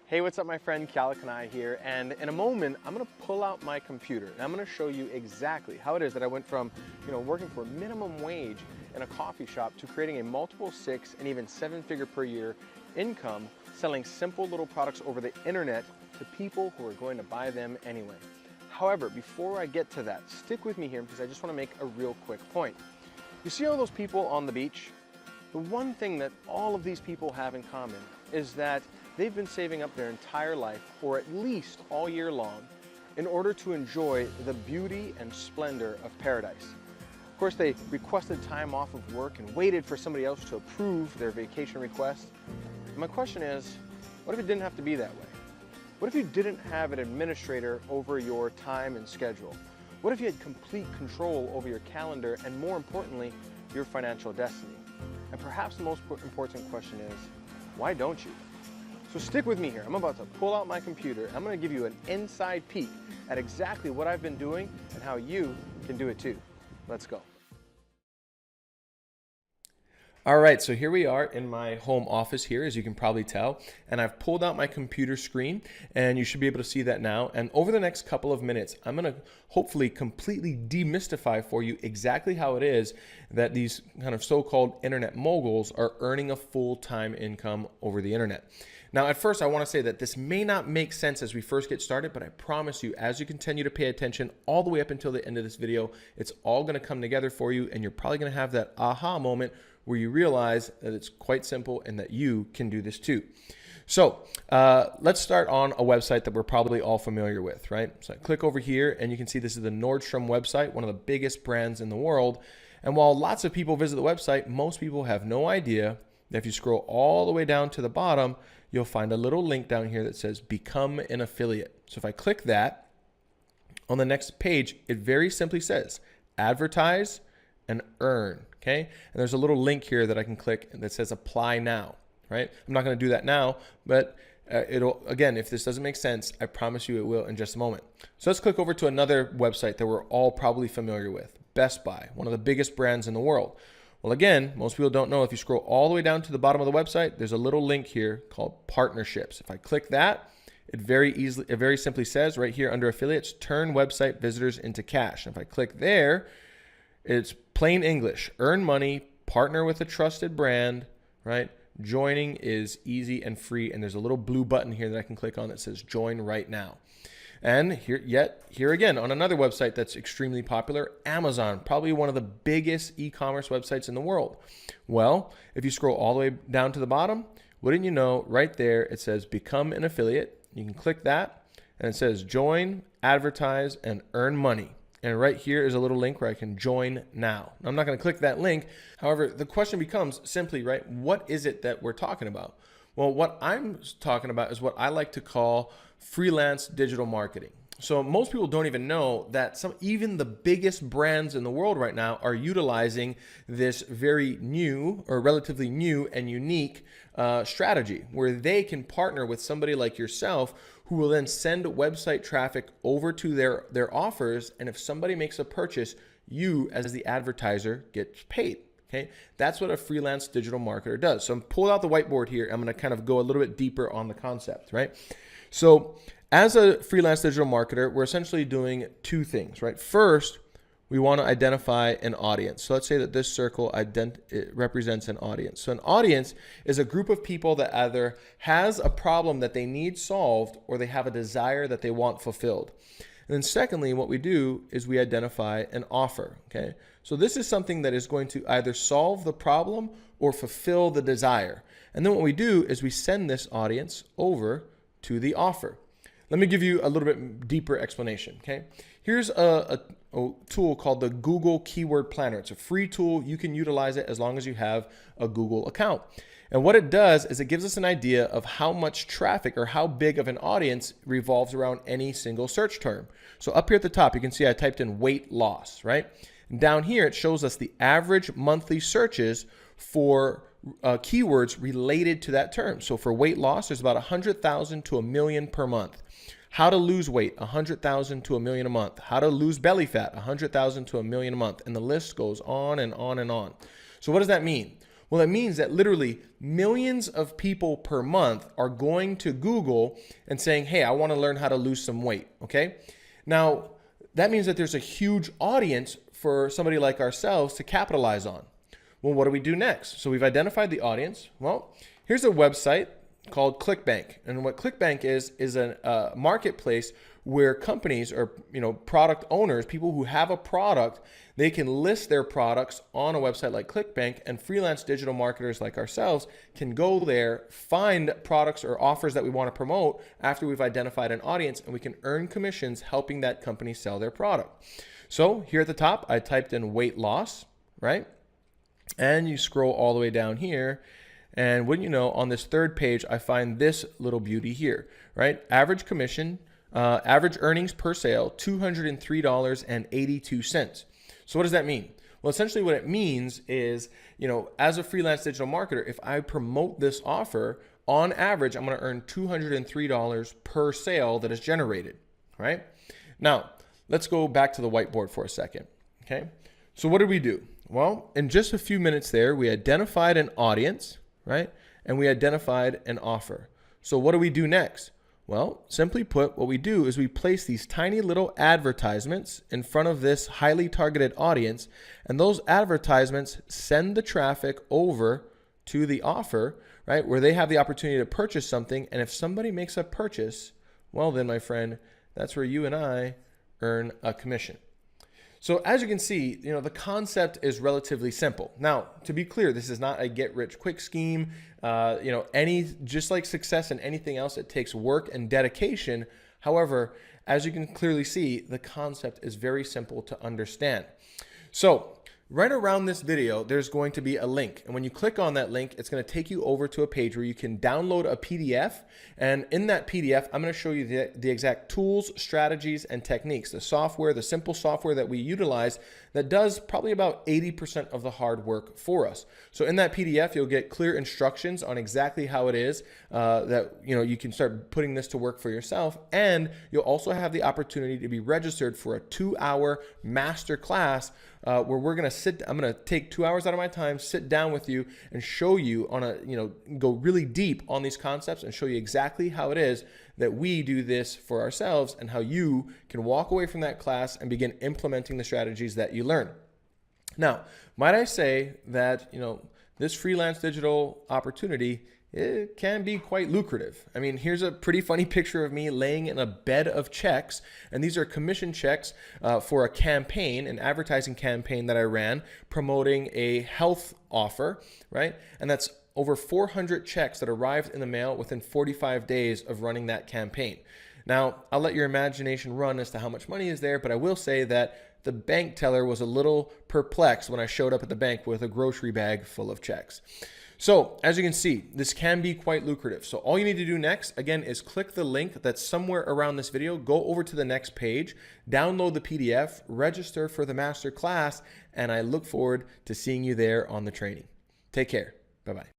Hey, what's up, my friend? Kalakanai here, and in a moment, I'm gonna pull out my computer and I'm gonna show you exactly how it is that I went from, working for minimum wage in a coffee shop to creating a multiple 6 and even 7-figure per year income selling simple little products over the internet to people who are going to buy them anyway. However, before I get to that, stick with me here because I just wanna make a real quick point. You see all those people on the beach? The one thing that all of these people have in common is that they've been saving up their entire life, or at least all year long, in order to enjoy the beauty and splendor of paradise. Of course, they requested time off of work and waited for somebody else to approve their vacation request. And my question is, what if it didn't have to be that way? What if you didn't have an administrator over your time and schedule? What if you had complete control over your calendar and, more importantly, your financial destiny? And perhaps the most important question is, why don't you? So stick with me here. I'm about to pull out my computer. I'm going to give you an inside peek at exactly what I've been doing and how you can do it too. Let's go. All right, so here we are in my home office here, as you can probably tell, and I've pulled out my computer screen, and you should be able to see that now. And over the next couple of minutes, I'm gonna hopefully completely demystify for you exactly how it is that these kind of so-called internet moguls are earning a full-time income over the internet. Now, at first, I want to say that this may not make sense as we first get started, but I promise you, as you continue to pay attention all the way up until the end of this video, it's all going to come together for you, and you're probably going to have that aha moment where you realize that it's quite simple and that you can do this too. So let's start on a website that we're probably all familiar with, right? So I click over here, and you can see this is the Nordstrom website, one of the biggest brands in the world. And while lots of people visit the website, most people have no idea that if you scroll all the way down to the bottom, you'll find a little link down here that says become an affiliate. So if I click that, on the next page, it very simply says advertise and earn, okay? And there's a little link here that I can click that says apply now, right? I'm not gonna do that now, but it'll, again, if this doesn't make sense, I promise you it will in just a moment. So let's click over to another website that we're all probably familiar with, Best Buy, one of the biggest brands in the world. Well, again, most people don't know, if you scroll all the way down to the bottom of the website, there's a little link here called partnerships. If I click that, it very simply says right here under affiliates, turn website visitors into cash. And if I click there, it's plain English, earn money, partner with a trusted brand, right? Joining is easy and free. And there's a little blue button here that I can click on that says join right now. And here again, on another website that's extremely popular, Amazon, probably one of the biggest e-commerce websites in the world. Well, if you scroll all the way down to the bottom, wouldn't you know, right there, it says become an affiliate. You can click that, and it says join, advertise, and earn money. And right here is a little link where I can join now. I'm not going to click that link. However, the question becomes simply, right, what is it that we're talking about? Well, what I'm talking about is what I like to call freelance digital marketing. So most people don't even know that even the biggest brands in the world right now are utilizing this very new or relatively new and unique strategy where they can partner with somebody like yourself who will then send website traffic over to their offers. And if somebody makes a purchase, you as the advertiser gets paid. Okay, that's what a freelance digital marketer does. So I'm pulling out the whiteboard here. I'm going to kind of go a little bit deeper on the concept, right? So as a freelance digital marketer, we're essentially doing two things, right? First, we want to identify an audience. So let's say that this circle it represents an audience. So an audience is a group of people that either has a problem that they need solved or they have a desire that they want fulfilled. And then secondly, what we do is we identify an offer, okay? So this is something that is going to either solve the problem or fulfill the desire. And then what we do is we send this audience over to the offer. Let me give you a little bit deeper explanation, okay? Here's a tool called the Google Keyword Planner. It's a free tool. You can utilize it as long as you have a Google account. And what it does is it gives us an idea of how much traffic or how big of an audience revolves around any single search term. So up here at the top, you can see I typed in weight loss, right? And down here, it shows us the average monthly searches for keywords related to that term. So for weight loss, there's about 100,000 to 1 million per month. How to lose weight, 100,000 to 1 million a month. How to lose belly fat, 100,000 to 1 million a month. And the list goes on and on and on. So what does that mean? Well, it means that literally millions of people per month are going to Google and saying, hey, I want to learn how to lose some weight, okay? Now, that means that there's a huge audience for somebody like ourselves to capitalize on. Well, what do we do next? So we've identified the audience. Well, here's a website called ClickBank. And what ClickBank is a marketplace where companies or product owners, people who have a product, they can list their products on a website like ClickBank, and freelance digital marketers like ourselves can go there, find products or offers that we want to promote after we've identified an audience, and we can earn commissions helping that company sell their product. So here at the top, I typed in weight loss, right? And you scroll all the way down here, and wouldn't you know, on this third page, I find this little beauty here, right? Average commission, average earnings per sale, $203.82. So what does that mean? Well, essentially what it means is, as a freelance digital marketer, if I promote this offer, on average, I'm going to earn $203 per sale that is generated, right? Now, let's go back to the whiteboard for a second, okay? So what did we do? Well, in just a few minutes there, we identified an audience, right? And we identified an offer. So what do we do next? Well, simply put, what we do is we place these tiny little advertisements in front of this highly targeted audience, and those advertisements send the traffic over to the offer, right? Where they have the opportunity to purchase something. And if somebody makes a purchase, well then, my friend, that's where you and I earn a commission. So as you can see, the concept is relatively simple. Now, to be clear, this is not a get-rich-quick scheme. Just like success and anything else, it takes work and dedication. However, as you can clearly see, the concept is very simple to understand. So right around this video, there's going to be a link. And when you click on that link, it's going to take you over to a page where you can download a PDF. And in that PDF, I'm going to show you the exact tools, strategies, and techniques, the simple software that we utilize that does probably about 80% of the hard work for us. So in that PDF, you'll get clear instructions on exactly how it is that you can start putting this to work for yourself. And you'll also have the opportunity to be registered for a 2-hour master class where I'm going to take 2 hours out of my time, sit down with you and show you go really deep on these concepts and show you exactly how it is that we do this for ourselves and how you can walk away from that class and begin implementing the strategies that you learn. Now, might I say that, this freelance digital opportunity, it can be quite lucrative. I mean, here's a pretty funny picture of me laying in a bed of checks, and these are commission checks for a campaign, an advertising campaign that I ran promoting a health offer, right? And that's over 400 checks that arrived in the mail within 45 days of running that campaign. Now, I'll let your imagination run as to how much money is there, but I will say that the bank teller was a little perplexed when I showed up at the bank with a grocery bag full of checks. So as you can see, this can be quite lucrative. So all you need to do next, again, is click the link that's somewhere around this video, go over to the next page, download the PDF, register for the master class, and I look forward to seeing you there on the training. Take care. Bye-bye.